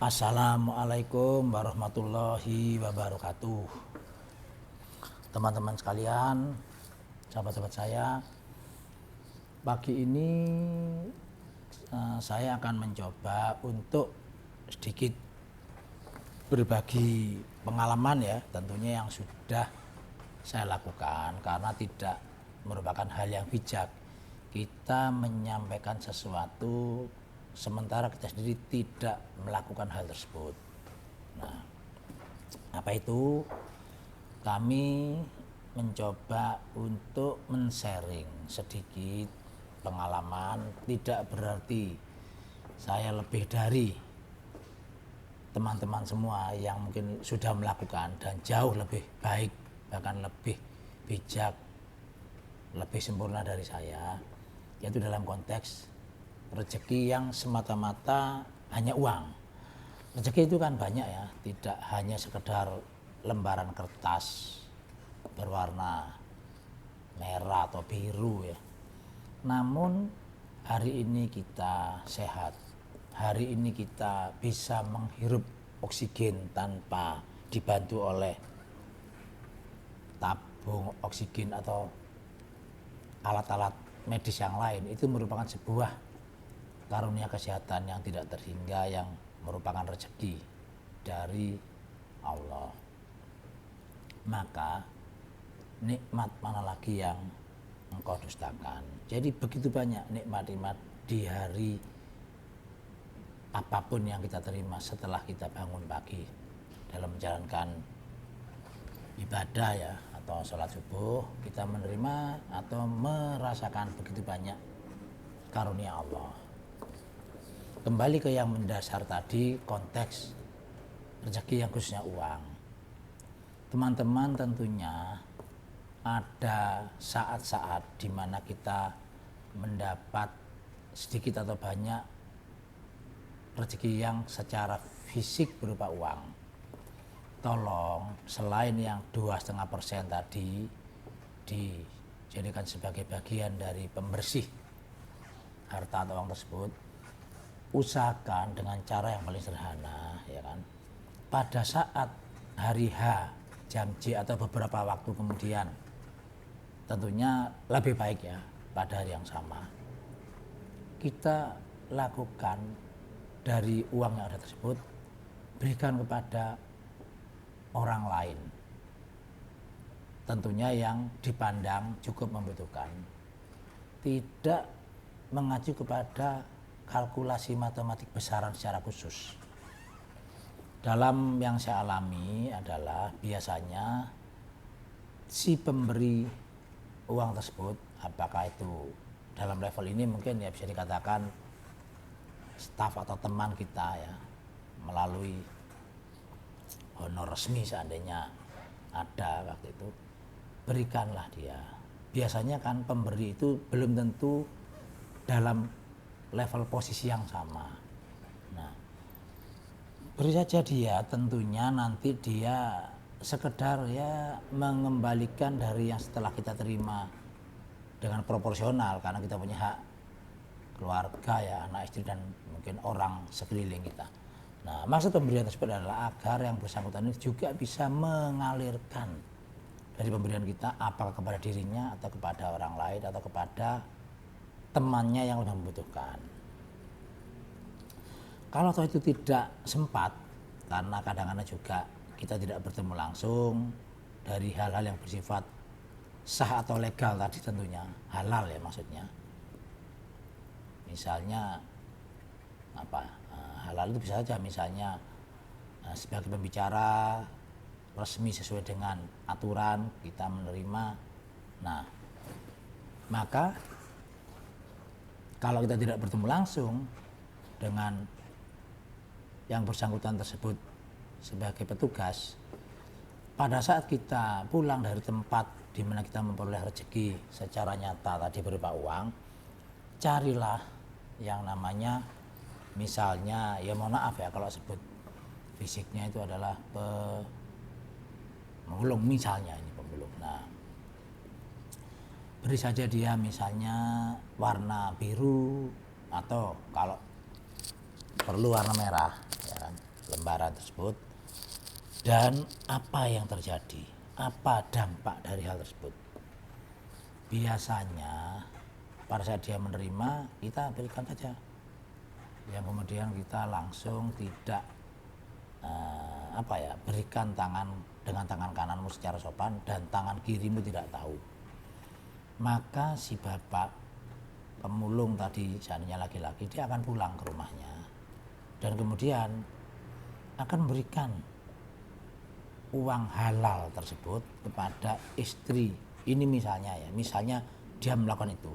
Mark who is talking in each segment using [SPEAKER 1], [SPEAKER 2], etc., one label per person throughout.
[SPEAKER 1] Assalamualaikum warahmatullahi wabarakatuh. Teman-teman sekalian, sahabat-sahabat saya, pagi ini saya akan mencoba untuk sedikit berbagi pengalaman ya, tentunya yang sudah saya lakukan, karena tidak merupakan hal yang bijak kita menyampaikan sesuatu sementara kita sendiri tidak melakukan hal tersebut. Nah, apa itu? Kami mencoba untuk men-sharing sedikit pengalaman, tidak berarti saya lebih dari teman-teman semua yang mungkin sudah melakukan dan jauh lebih baik, bahkan lebih bijak, lebih sempurna dari saya, yaitu dalam konteks rezeki yang semata-mata hanya uang. Rezeki itu kan banyak ya, tidak hanya sekedar lembaran kertas berwarna merah atau biru ya. Namun hari ini kita sehat, hari ini kita bisa menghirup oksigen tanpa dibantu oleh tabung oksigen atau alat-alat medis yang lain, itu merupakan sebuah karunia kesehatan yang tidak terhingga, yang merupakan rezeki dari Allah. Maka nikmat mana lagi yang engkau dustakan? Jadi begitu banyak nikmat-nikmat di hari apapun yang kita terima setelah kita bangun pagi dalam menjalankan ibadah ya, atau sholat subuh, kita menerima atau merasakan begitu banyak karunia Allah. Kembali ke yang mendasar tadi, konteks rezeki yang khususnya uang. Teman-teman, tentunya ada saat-saat di mana kita mendapat sedikit atau banyak rezeki yang secara fisik berupa uang. Tolong, selain yang 2,5% tadi dijadikan sebagai bagian dari pembersih harta atau uang tersebut, usahakan dengan cara yang paling sederhana, ya kan. Pada saat hari H, jam J atau beberapa waktu kemudian, tentunya lebih baik ya pada hari yang sama, kita lakukan dari uang yang ada tersebut, berikan kepada orang lain, tentunya yang dipandang cukup membutuhkan, tidak mengacu kepada kalkulasi matematik besaran secara khusus. Dalam yang saya alami adalah biasanya si pemberi uang tersebut, apakah itu dalam level ini mungkin ya bisa dikatakan staf atau teman kita ya, melalui honor resmi seandainya ada waktu itu, berikanlah dia. Biasanya kan pemberi itu belum tentu dalam level posisi yang sama. Nah, beri saja dia, tentunya nanti dia sekedar ya mengembalikan dari yang setelah kita terima dengan proporsional, karena kita punya hak keluarga ya, anak istri dan mungkin orang sekeliling kita. Nah, maksud pemberian tersebut adalah agar yang bersangkutan ini juga bisa mengalirkan dari pemberian kita, apakah kepada dirinya atau kepada orang lain atau kepada temannya yang lebih membutuhkan. Kalau toh itu tidak sempat, karena kadang-kadang juga kita tidak bertemu langsung, dari hal-hal yang bersifat sah atau legal tadi, tentunya halal ya maksudnya. Misalnya apa? Halal itu bisa saja misalnya sebagai pembicara resmi sesuai dengan aturan kita menerima. Nah, maka kalau kita tidak bertemu langsung dengan yang bersangkutan tersebut sebagai petugas, pada saat kita pulang dari tempat di mana kita memperoleh rezeki secara nyata tadi berupa uang, carilah yang namanya, misalnya ya mohon maaf ya kalau sebut fisiknya itu adalah pemulung, misalnya ini pemulung. Nah, beri saja dia misalnya warna biru atau kalau perlu warna merah, ya kan? lembaran tersebut, dan apa yang terjadi, apa dampak dari hal tersebut. Biasanya pada saat dia menerima, kita berikan saja, yang kemudian kita langsung tidak berikan tangan dengan tangan kananmu secara sopan dan tangan kirimu tidak tahu. Maka si bapak pemulung tadi, seandainya laki-laki, dia akan pulang ke rumahnya dan kemudian akan memberikan uang halal tersebut kepada istri. Ini misalnya dia melakukan itu.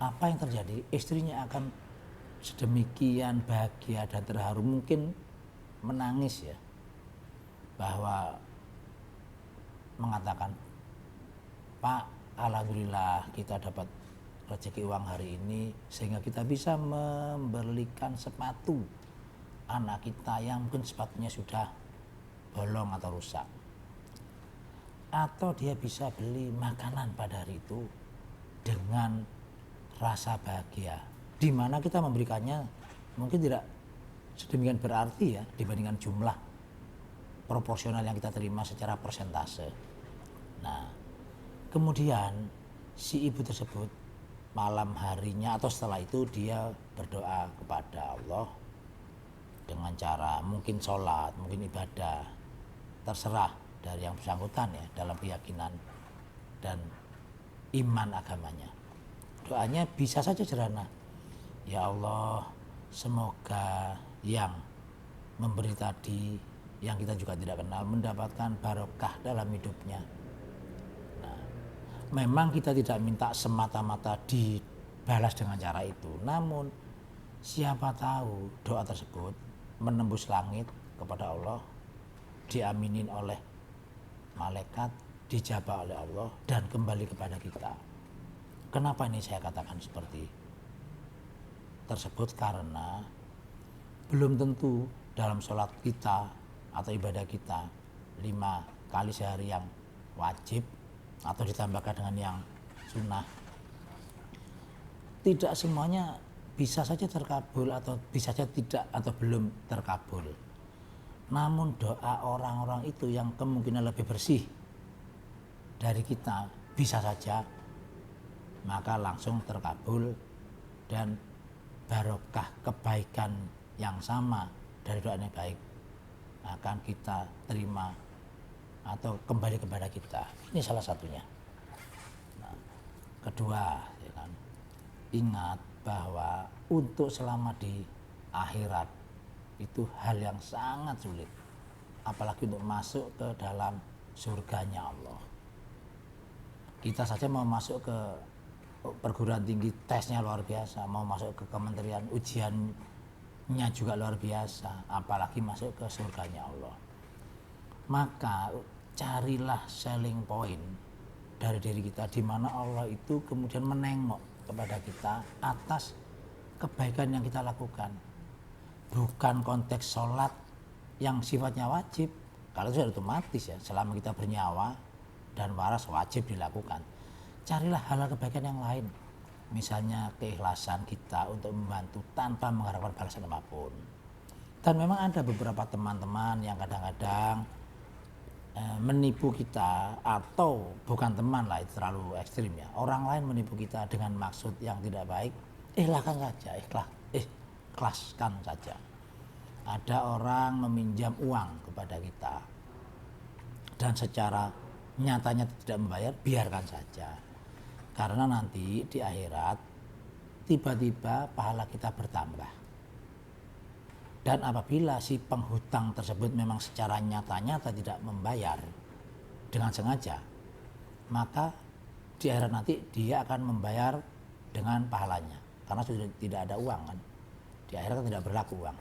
[SPEAKER 1] Apa yang terjadi? Istrinya akan sedemikian bahagia dan terharu, mungkin menangis ya, bahwa mengatakan, Pak, alhamdulillah kita dapat rezeki uang hari ini sehingga kita bisa membelikan sepatu anak kita yang mungkin sepatunya sudah bolong atau rusak, atau dia bisa beli makanan pada hari itu dengan rasa bahagia, di mana kita memberikannya mungkin tidak sedemikian berarti ya dibandingkan jumlah proporsional yang kita terima secara persentase. Nah, kemudian si ibu tersebut malam harinya atau setelah itu dia berdoa kepada Allah dengan cara mungkin sholat, mungkin ibadah, terserah dari yang bersangkutan ya dalam keyakinan dan iman agamanya. Doanya bisa saja sederhana, ya Allah, semoga yang memberi tadi, yang kita juga tidak kenal, mendapatkan barokah dalam hidupnya. Nah, memang kita tidak minta semata-mata dibalas dengan cara itu, namun siapa tahu doa tersebut menembus langit kepada Allah, diaminin oleh malaikat, dijabah oleh Allah dan kembali kepada kita. Kenapa ini saya katakan seperti tersebut? Karena belum tentu dalam sholat kita atau ibadah kita 5 kali sehari yang wajib atau ditambahkan dengan yang sunnah, tidak semuanya bisa saja terkabul atau bisa saja tidak atau belum terkabul. Namun doa orang-orang itu yang kemungkinan lebih bersih dari kita bisa saja maka langsung terkabul dan barokah kebaikan yang sama dari doa yang baik akan kita terima atau kembali kepada kita. Ini salah satunya. Nah, kedua, ya kan, ingat bahwa untuk selamat di akhirat itu hal yang sangat sulit, apalagi untuk masuk ke dalam surganya Allah. Kita saja mau masuk ke perguruan tinggi, tesnya luar biasa, mau masuk ke kementerian, ujiannya juga luar biasa, apalagi masuk ke surganya Allah. Maka carilah selling point dari diri kita, di mana Allah itu kemudian menengok kepada kita atas kebaikan yang kita lakukan. Bukan konteks sholat yang sifatnya wajib, kalau itu sudah otomatis ya, selama kita bernyawa dan waras wajib dilakukan. Carilah hal-hal kebaikan yang lain, misalnya keikhlasan kita untuk membantu tanpa mengharapkan balasan apapun. Dan memang ada beberapa teman-teman yang kadang-kadang menipu kita, atau bukan teman lah, itu terlalu ekstrim ya, orang lain menipu kita dengan maksud yang tidak baik. Ikhlaskan saja, ikhlaskan saja. Ada orang meminjam uang kepada kita dan secara nyatanya tidak membayar, biarkan saja. Karena nanti di akhirat tiba-tiba pahala kita bertambah. Dan apabila si penghutang tersebut memang secara nyata-nyata tidak membayar dengan sengaja, maka di akhirat nanti dia akan membayar dengan pahalanya, karena sudah tidak ada uang kan. Di akhirat kan tidak berlaku uang.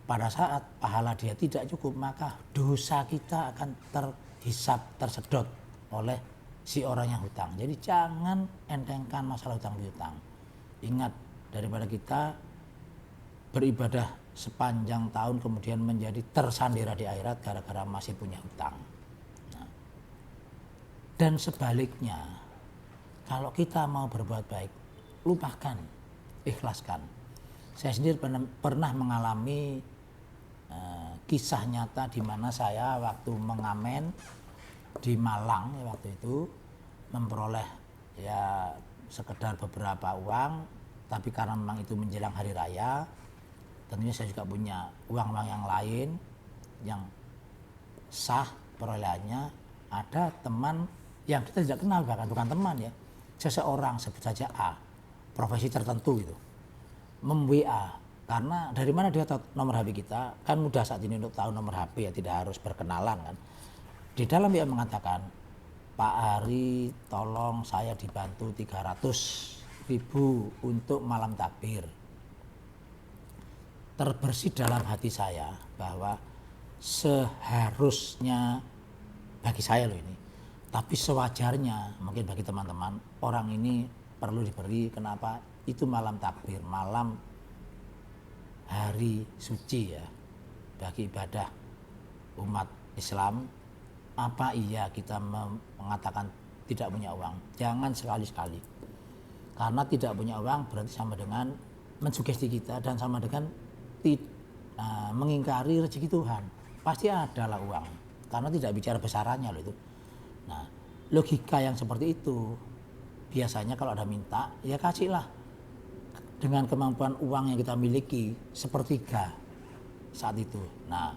[SPEAKER 1] Pada saat pahala dia tidak cukup, maka dosa kita akan terhisap, tersedot oleh si orang yang hutang. Jadi jangan entengkan masalah hutang piutang. Ingat, daripada kita beribadah sepanjang tahun kemudian menjadi tersandera di akhirat gara-gara masih punya hutang. Nah, dan sebaliknya, kalau kita mau berbuat baik, lupakan, ikhlaskan. Saya sendiri pernah mengalami kisah nyata di mana saya waktu mengamen di Malang ya, waktu itu memperoleh ya sekedar beberapa uang, tapi karena memang itu menjelang hari raya, tentunya saya juga punya uang-uang yang lain yang sah perolehannya. Ada teman yang kita tidak kenal, bahkan bukan teman ya, seseorang sebut saja A, profesi tertentu itu, mem-WA. Karena dari mana dia tahu nomor HP kita? Kan mudah saat ini untuk tahu nomor HP ya, tidak harus berkenalan kan. Di dalam dia mengatakan, Pak Ari tolong saya dibantu 300.000 untuk malam takbir. Terbersih dalam hati saya bahwa seharusnya bagi saya loh ini, tapi sewajarnya mungkin bagi teman-teman, orang ini perlu diberi. Kenapa? Itu malam takbir, malam hari suci ya bagi ibadah umat Islam. Apa iya kita mengatakan tidak punya uang? Jangan sekali-sekali, karena tidak punya uang berarti sama dengan mensugesti kita dan sama dengan mengingkari rezeki Tuhan. Pasti adalah uang, karena tidak bicara besarannya loh itu. Nah, logika yang seperti itu biasanya kalau ada minta ya kasihlah dengan kemampuan uang yang kita miliki sepertiga saat itu. Nah,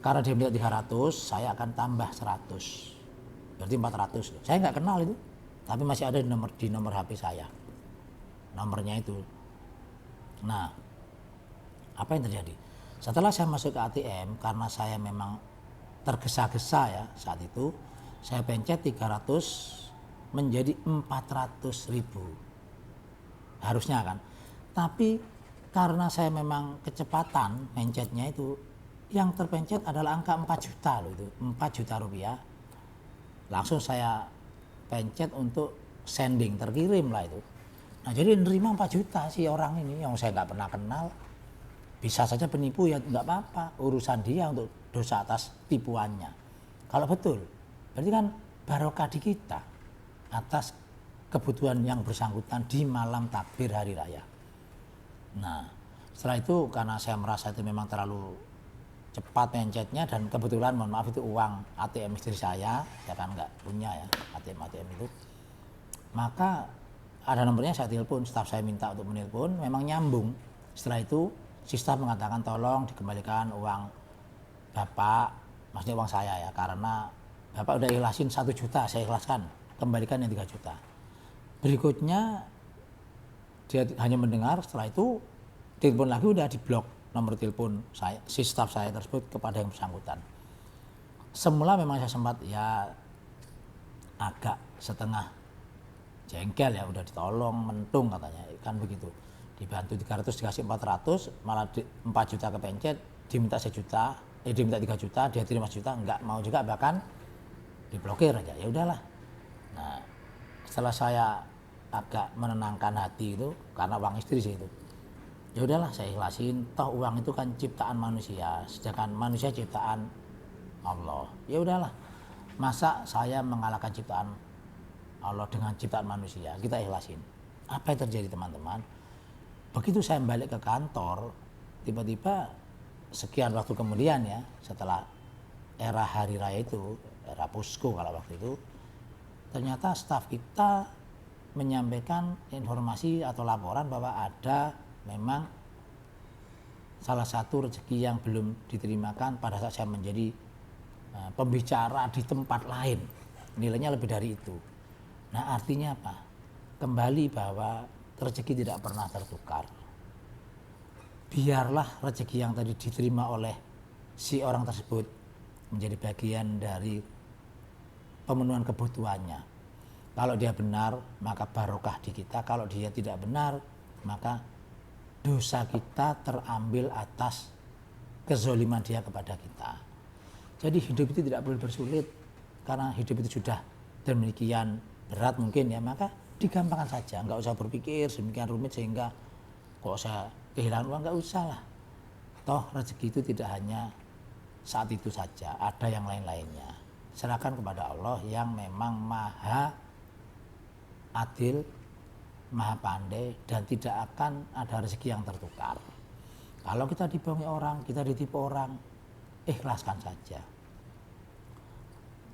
[SPEAKER 1] karena dia minta 300, saya akan tambah 100. Berarti 400. Saya nggak kenal itu, tapi masih ada di nomor HP saya. Nomornya itu. Nah, apa yang terjadi? Setelah saya masuk ke ATM, karena saya memang tergesa-gesa ya saat itu, saya pencet 300 menjadi 400.000. Harusnya kan. Tapi karena saya memang kecepatan mencetnya itu, yang terpencet adalah angka 4 juta loh itu, 4 juta rupiah. Langsung saya pencet untuk sending, terkirim lah itu. Nah jadi nerima 4 juta si orang ini yang saya nggak pernah kenal. Bisa saja penipu ya nggak apa-apa, urusan dia untuk dosa atas tipuannya. Kalau betul, berarti kan barokah di kita atas kebutuhan yang bersangkutan di malam takbir hari raya. Nah, setelah itu karena saya merasa itu memang terlalu cepat pencetnya, dan kebetulan mohon maaf itu uang ATM istri saya kan nggak punya ya ATM itu. Maka ada nomornya, saya telepon, staf saya minta untuk menelpon, memang nyambung. Setelah itu si staf mengatakan tolong dikembalikan uang Bapak, maksudnya uang saya ya, karena Bapak udah ikhlasin 1 juta, saya ikhlaskan, kembalikan yang 3 juta. Berikutnya dia hanya mendengar, setelah itu telepon lagi udah diblok nomor telepon saya, si staf saya tersebut kepada yang bersangkutan. Semula memang saya sempat ya agak setengah jengkel ya, udah ditolong mentung katanya kan begitu, dibantu 300 dikasih 400, malah 4 juta kepencet, diminta 1 juta, diminta 3 juta, dia terima 1 juta, enggak mau juga, bahkan diblokir aja. Ya udahlah. Nah, setelah saya agak menenangkan hati itu karena uang istri sih itu, ya udahlah saya ikhlasin, toh uang itu kan ciptaan manusia, sedangkan manusia ciptaan Allah. Ya udahlah, masa saya mengalahkan ciptaan Allah dengan ciptaan manusia, kita ikhlasin. Apa yang terjadi teman-teman? Begitu saya balik ke kantor, tiba-tiba sekian waktu kemudian ya, setelah era hari raya itu, era Pusko kalau waktu itu, ternyata staf kita menyampaikan informasi atau laporan bahwa ada memang salah satu rezeki yang belum diterimakan pada saat saya menjadi pembicara di tempat lain, nilainya lebih dari itu. Nah artinya apa? Kembali bahwa rezeki tidak pernah tertukar. Biarlah rezeki yang tadi diterima oleh si orang tersebut menjadi bagian dari pemenuhan kebutuhannya. Kalau dia benar, maka barokah di kita. Kalau dia tidak benar, maka dosa kita terambil atas kezoliman dia kepada kita. Jadi hidup itu tidak perlu bersulit, karena hidup itu sudah demikian berat mungkin ya, maka digampangkan saja. Nggak usah berpikir sedemikian rumit sehingga kok saya kehilangan uang, nggak usah lah. Toh rezeki itu tidak hanya saat itu saja, ada yang lain-lainnya. Serahkan kepada Allah yang memang maha adil, maha pandai, dan tidak akan ada rezeki yang tertukar. Kalau kita dibohongi orang, kita ditipu orang, ikhlaskan saja.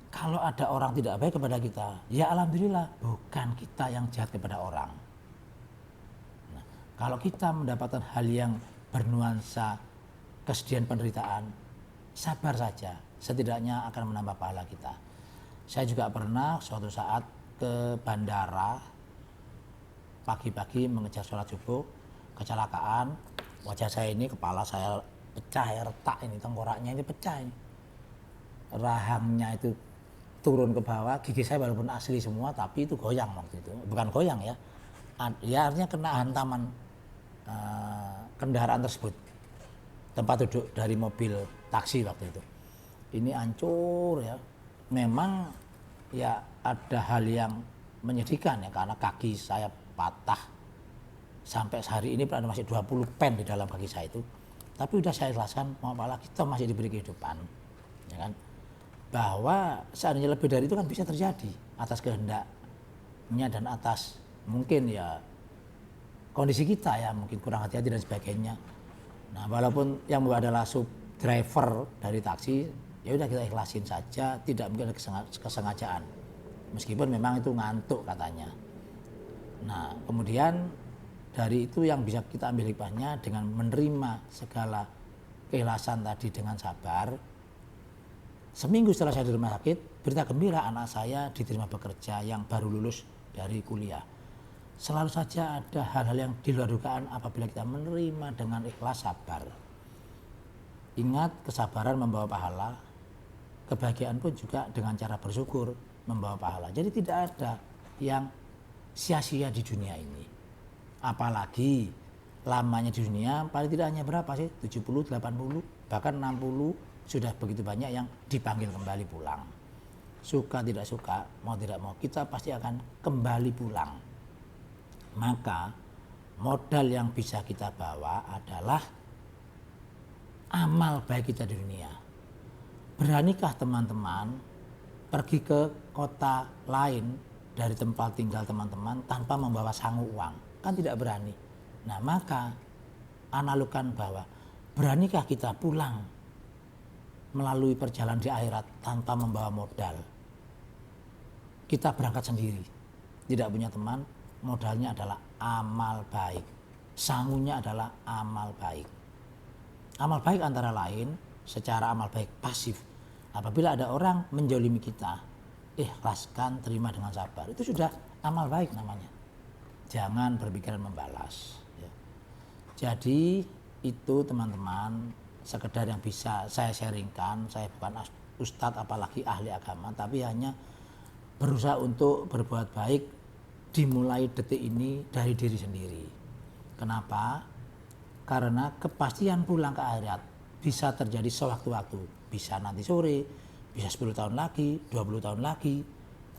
[SPEAKER 1] Kalau ada orang tidak baik kepada kita, ya alhamdulillah, bukan kita yang jahat kepada orang. Nah, kalau kita mendapatkan hal yang bernuansa kesedihan penderitaan, sabar saja, setidaknya akan menambah pahala kita. Saya juga pernah suatu saat ke bandara, pagi-pagi mengejar sholat subuh, kecelakaan, wajah saya ini, kepala saya pecah, ya, retak ini, tengkoraknya ini pecah ini. Rahangnya itu turun ke bawah, gigi saya walaupun asli semua, tapi itu goyang waktu itu. Bukan goyang ya, ya artinya kena hantaman kendaraan tersebut. Tempat duduk dari mobil taksi waktu itu. Ini hancur ya. Memang ya ada hal yang menyedihkan ya, karena kaki saya patah. Sampai sehari ini ada masih 20 pen di dalam kaki saya itu. Tapi udah saya ikhlaskan, mau apalah, kita masih diberi kehidupan. Ya kan? Bahwa seandainya lebih dari itu kan bisa terjadi atas kehendaknya dan atas mungkin ya kondisi kita ya, mungkin kurang hati-hati dan sebagainya. Nah, walaupun yang membawa adalah sub driver dari taksi, ya udah kita ikhlasin saja, tidak mungkin ada kesengajaan. Meskipun memang itu ngantuk katanya. Nah, kemudian dari itu yang bisa kita ambil hikmahnya dengan menerima segala keikhlasan tadi dengan sabar. Seminggu setelah saya di rumah sakit, berita gembira, anak saya diterima bekerja yang baru lulus dari kuliah. Selalu saja ada hal-hal yang di luar dugaan apabila kita menerima dengan ikhlas sabar. Ingat, kesabaran membawa pahala, kebahagiaan pun juga dengan cara bersyukur membawa pahala. Jadi tidak ada yang sia-sia di dunia ini. Apalagi lamanya di dunia paling tidak hanya berapa sih? 70, 80, bahkan 60, sudah begitu banyak yang dipanggil kembali pulang. Suka tidak suka, mau tidak mau, kita pasti akan kembali pulang. Maka modal yang bisa kita bawa adalah amal baik kita di dunia. Beranikah teman-teman pergi ke kota lain dari tempat tinggal teman-teman tanpa membawa sangu uang? Kan tidak berani. Nah, maka analogkan bahwa beranikah kita pulang melalui perjalanan di akhirat tanpa membawa modal? Kita berangkat sendiri, tidak punya teman, modalnya adalah amal baik, sangunya adalah amal baik. Amal baik antara lain secara amal baik pasif, apabila ada orang menjolimi kita, ikhlaskan, terima dengan sabar, itu sudah amal baik namanya. Jangan berpikiran membalas ya. Jadi itu teman-teman, sekedar yang bisa saya sharingkan. Saya bukan ustadz apalagi ahli agama, tapi hanya berusaha untuk berbuat baik dimulai detik ini dari diri sendiri. Kenapa? Karena kepastian pulang ke akhirat bisa terjadi sewaktu-waktu, bisa nanti sore, bisa 10 tahun lagi, 20 tahun lagi,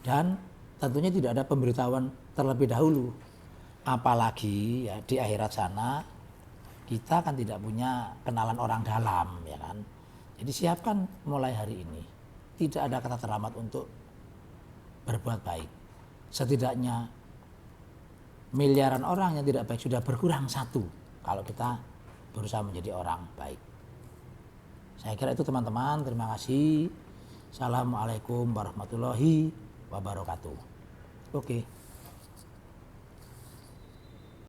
[SPEAKER 1] dan tentunya tidak ada pemberitahuan terlebih dahulu. Apalagi ya di akhirat sana kita kan tidak punya kenalan orang dalam, ya kan. Jadi siapkan mulai hari ini. Tidak ada kata terlambat untuk berbuat baik. Setidaknya miliaran orang yang tidak baik sudah berkurang satu kalau kita berusaha menjadi orang baik. Saya kira itu teman-teman. Terima kasih. Assalamualaikum warahmatullahi wabarakatuh. Oke.